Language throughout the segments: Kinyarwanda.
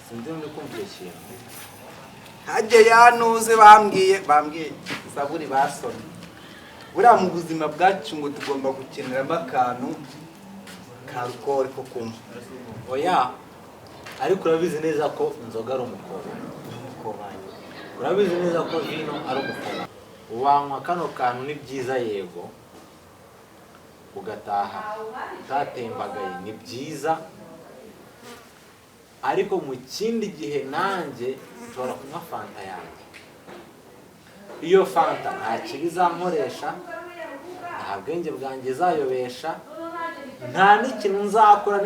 Sindi muri kumva ikintu. Hajye yanuze bambwiye Zaburi basomye. Buriya mu buzima bwacu ngo tugomba gukenera akantu ka alcohol ko kunywa. Oya, ariko urabizi neza ko inzoga ari umukobanyi. Urabizi neza ko vino ari umukobanyi. Wanywa kano kantu ni byiza yego, ugataha utatembagaye ni byiza, ariko mu kindi gihe nanjye nshobora kunywa fanta yanjye. Iyo fanta nta kibi izankoresha, nta bwenge bwanjye izayobesha, nta n'ikintu nzakora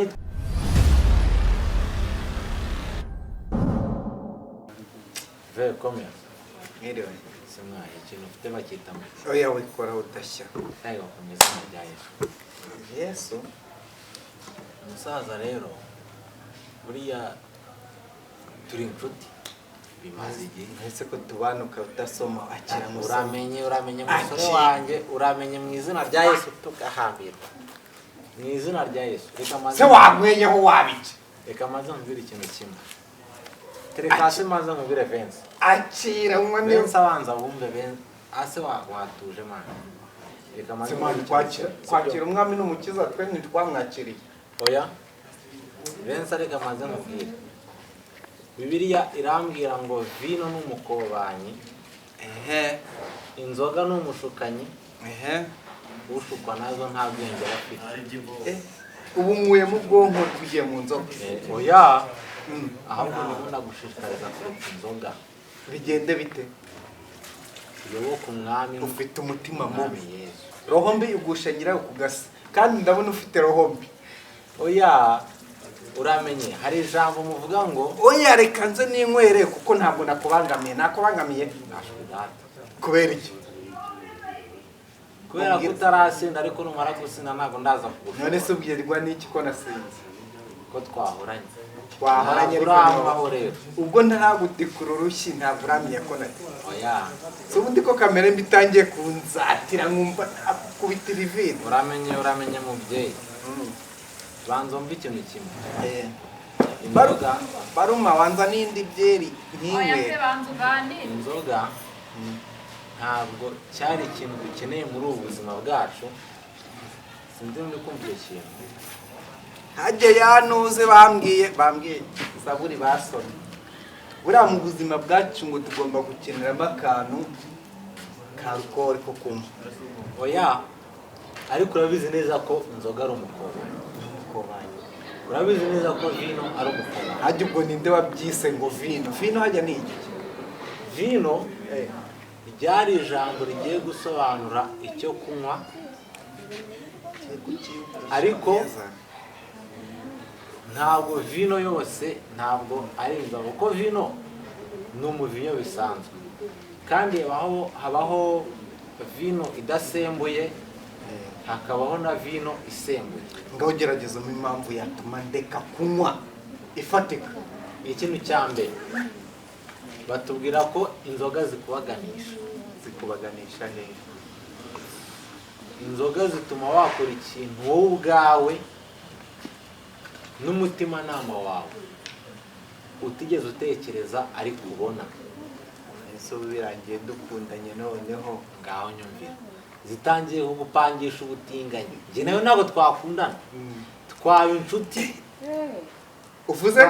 Very common. Mwiriwe. Simwa ikintu ufite bakitamo. Oya wikora udashya. Tayo komeza rya Yesu. Yesu. Umusaza rero buriya turi inshuti bimaze igihe. Ese ko tubanuka utasoma akira mu uramenye musore wanjye, uramenye mu izina rya Yesu tukahambirwa. Mu izina rya Yesu. Reka maze. Se wagwenyeho wabice. Reka maze mvira ikintu kimwe. Terekase maze mvire Vince. Akira umwe Vince abanza wumve Vince. Ase watuje man. Reka maze kwakira umwami n'umukiza twe ntitwamwakiriye. Oya. Vince reka maze mvire. Bibiliya irambwira ngo vino n'umukobanyi, inzoga n'umushukanyi, ushukwa nazo nta bwenge afite. Ubu muye mu bwonko tugiye mu nzoga. Oya, ahubwo ndakunda gushishikariza kureka inzoga. Bigende bite? Yoboka umwami ufite umutima mubi. Roho mbi ugusha nyirayo kugasa, kandi ndabona ufite roho mbi. Oya, uramenye hari ijambo muvuga ngo oya reka nze ninywere kuko ntabwo nakubangamiye. Nashwidata. Kubera iki? Kubera ko utarasinda, ariko numara gusinda ntabwo ndaza kugusha. None se ubwirwa n'iki ko nasinze? Ko twahoranye. Rero ubwo ntaragutikura urushyi ntabwo uramenye ko nati. Oya. So ubundi ko kamere mbitangiye kunzatira nkumva nakubitira ivide. Uramenye mubyeyi. Banzo mbi ikintu kimwe. Baruma wanza n'indi byeri ntiwe. Oya se banzo ganira. Inzoga ntabwo cyari ikintu dukeneye muri ubu buzima bwacu. Sindi muri kumva ikintu. Hajye yanuze bambwiye Zaburi basomye. Buriya mu buzima bwacu ngo tugomba gukenera akantu ka alcohol ko kunywa. Oya, ariko urabizi neza ko inzoga ari umukobanyi. Urabizi neza ko vino ari umukobanyi. Hajye ubwo ninde wabyise ngo vino? Vino hajya ni iki? Vino ryari ijambo rigiye gusobanura icyo kunywa, ariko ntabwo vino yose ntabwo ari inzoga, kuko vino ni umuvinyo bisanzwe, kandi habaho vino idasembuye, hakabaho na vino isembuye. Ngaho gerageza mu impamvu yatuma ndeka kunywa ifatika. Ikintu cya mbere batubwira ko inzoga zikubaganisha. Zikubaganisha neza. Inzoga zituma wakora ikintu wowe ubwawe n'umutimanama wawe utigeze utekereza ariko ubona. Ese birangiye dukundanye noneho ngaho nyumvira. Zitangiye kugupangisha ubutinganyi. Njye nawe ntabwo twakundana. Twaba inshuti. Uvuze?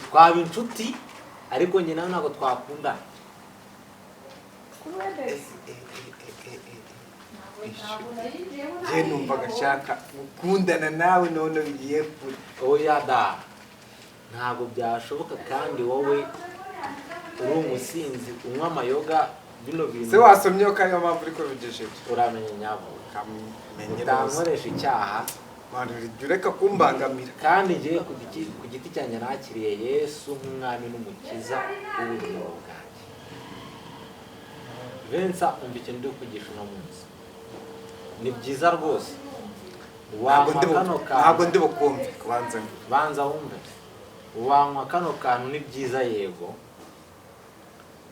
Twaba inshuti, ariko njye nawe ntabwo twakundana. Njye numva gashaka gukundana nawe none bigiye kure. Oya da, ntabwo byashoboka, kandi wowe uri umusinzi unywa amayoga bino bintu. Se wasomye ko ayo mpamvu uriko bigejeje. Uramenye nyabo. Utankoresha icyaha. Reka kumbangamira. Kandi ngiye ku giti cyanjye nakiriye Yesu nk'umwami n'umukiza w'ubuzima bwanjye. Vince umva ikintu ndi kugisha uno munsi. Ni byiza rwose. Ntabwo ndi bukumve kubanza. Banza wumve. Wanywa kano kantu ni byiza yego,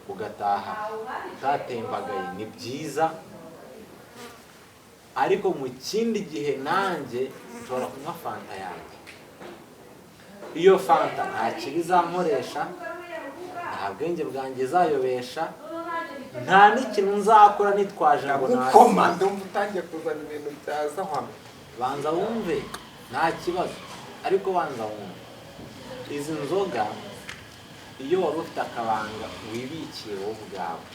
ugataha utatembagaye ni byiza, ariko mu kindi gihe nanjye nshobora kunywa fanta yanjye. iyo fanta nta kibi izankoresha, nta bwenge bwanjye izayobesha, nta n'ikintu nzakora nitwaje ngo gukoma ndumva utangiye kuzana ibintu byaza hamwe. banza wumve nta kibazo, ariko banza wumve izi nzoga iyo wari ufite akabanga wibikiye wowe ubwawe,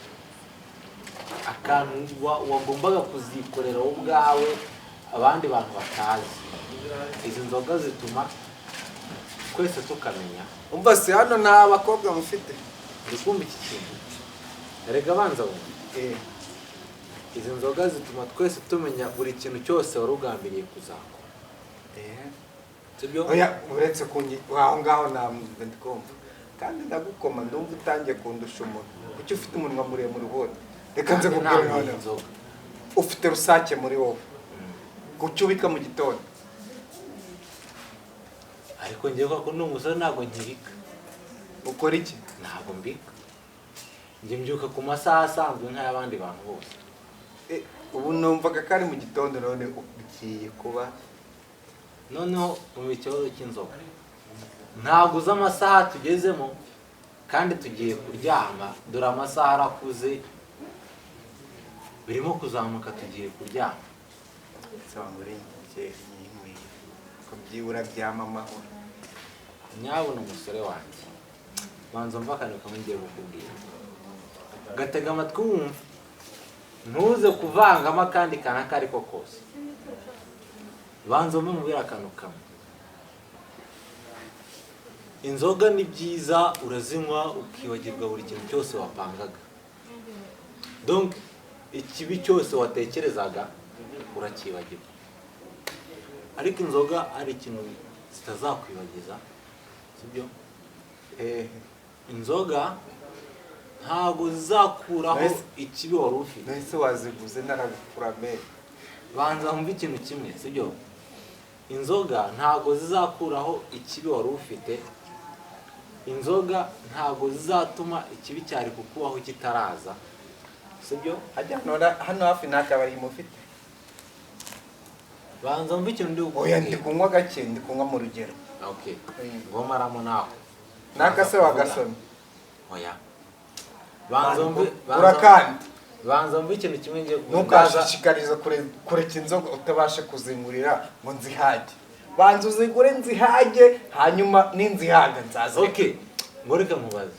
akantu wagombaga kuzikorera wowe ubwawe abandi bantu batazi, izi nzoga zituma twese tukamenya. Umva se hano nta bakobwa mufite? Ndikumva iki kintu, erega banza wumve izi nzoga zituma twese tumenya buri kintu cyose wari ugambiriye kuzakora. Sibyo? Oya uretse kunyi aho ngaho namwe ndikumva kandi ndagukoma ndumva utangiye kundusha umuntu. Kuki ufite umunwa muremure ubone? Reka nze kubwira hano inzoga ufite rusake muri wowe. Kuki ubika mu gitondo? Ariko ngiye ko n'umusore ntabwo nkibika. Ukora iki? Ntabwo mbika, njye mbyuka ku masaha asanzwe nk'ay'abandi bantu bose. Ubu numvaga kari mu gitondo none ugiye kuba noneho mu ikibazo cy'inzoga ntabwo uzi amasaha tugezemo kandi tugiye kuryama, dore amasaha arakuze birimo kuzamuka tugiye kuryama. nsangure njye nyimwe ko byibura byamamaho. Nyabona umusore wanjye, banza mva akantu kamwe ngiye kukubwira, gatega amatwi wumva, ntuze kuvangamo akandi kantu ako ari ko kose. Banza umwe mubwira akantu kamwe, inzoga ni byiza urazinywa ukibagirwa buri kintu cyose wapangaga, donc ikibi cyose watekerezaga urakibagirwa, ariko inzoga ari ikintu zitazakwibagiza, sibyo? Inzoga ntabwo zizakuraho ikibi wari ufite. Nese waziguze naragupurame. Banza wumve ikintu kimwe, sibyo? Inzoga ntabwo zizakuraho ikibi wari ufite, inzoga ntabwo zizatuma ikibi cyari kukubaho kitaraza, sibyo? Hano hafi n'akabari mufite? Banza wumve ikintu ndi gukubwira. Oya ndi kunywa gake, ndi kunywa mu rugero. Okay, ngomaramo naho nakase wagasomye. Oya, banza wumve, urakandi banza wumve ikintu kimwe ngiye ntukashishikariza kureka inzoga utabashe kuzingurira ngo nzihage. Banza uzigure nzihage hanyuma ninzihaga nzaza. Okay, ngoreka mubaze.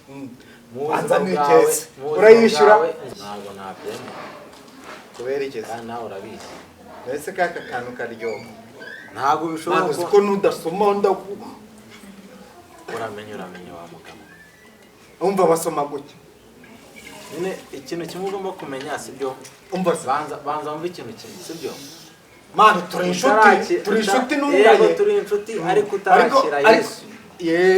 Banza nikese urayishyura? Ntabwo nabyemera. Kubera ikese? Nawe urabizi. Nese kaka kantu karyoha. Ntabwo bishobora ko nudasoma ndaku uramenye wa mugabo. Umva basoma gutya. None ikintu kimwe ugomba kumenya, sibyo? Umva banza wumve ikintu kimwe, sibyo? Mani turi inshuti n'umugabo. Turi inshuti ariko utarakira Yesu.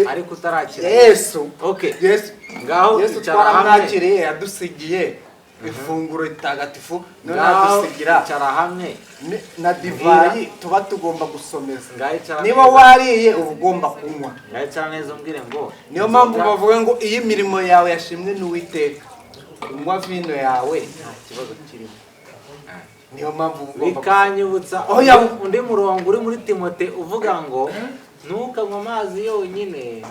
Ariko utarakira Yesu. Okay. Yesu. Ngaho Yesu twaramwakiriye yadusigiye ifunguro ritagatifu none adusigira icara hamwe na divayi tuba tugomba gusomeza. Ngaho niba wariye uba ugomba kunywa. Ngaho icara neza umbwire ngo niyo mpamvu bavuga ngo iyi mirimo yawe yashimwe n'Uwiteka, unywa vino yawe nta kibazo kirimo. Niyo mpamvu bikanyibutsa undi murongo uri muri Timote uvuga ngo ntukanywe amazi yonyine.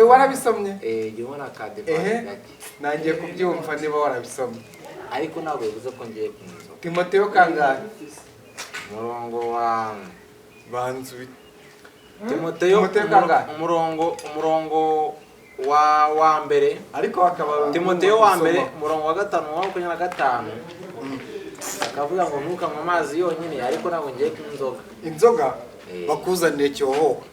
Warabisomye? Jya ubona akadivayi gake. Nangiye kubyumva niba warabisomye. Ariko ntabwo bivuze ko ngiye kunywa. Timoteyo kangahe? Umurongo wa banzu. Timoteyo umurongo wa mbere. Ariko akaba Timoteyo wa mbere umurongo wa 5:25. Akavuga ngo ntukanywe amazi yonyine, ariko ntabwo ngiye kunywa inzoga. Inzoga bakuzaniye cyoho.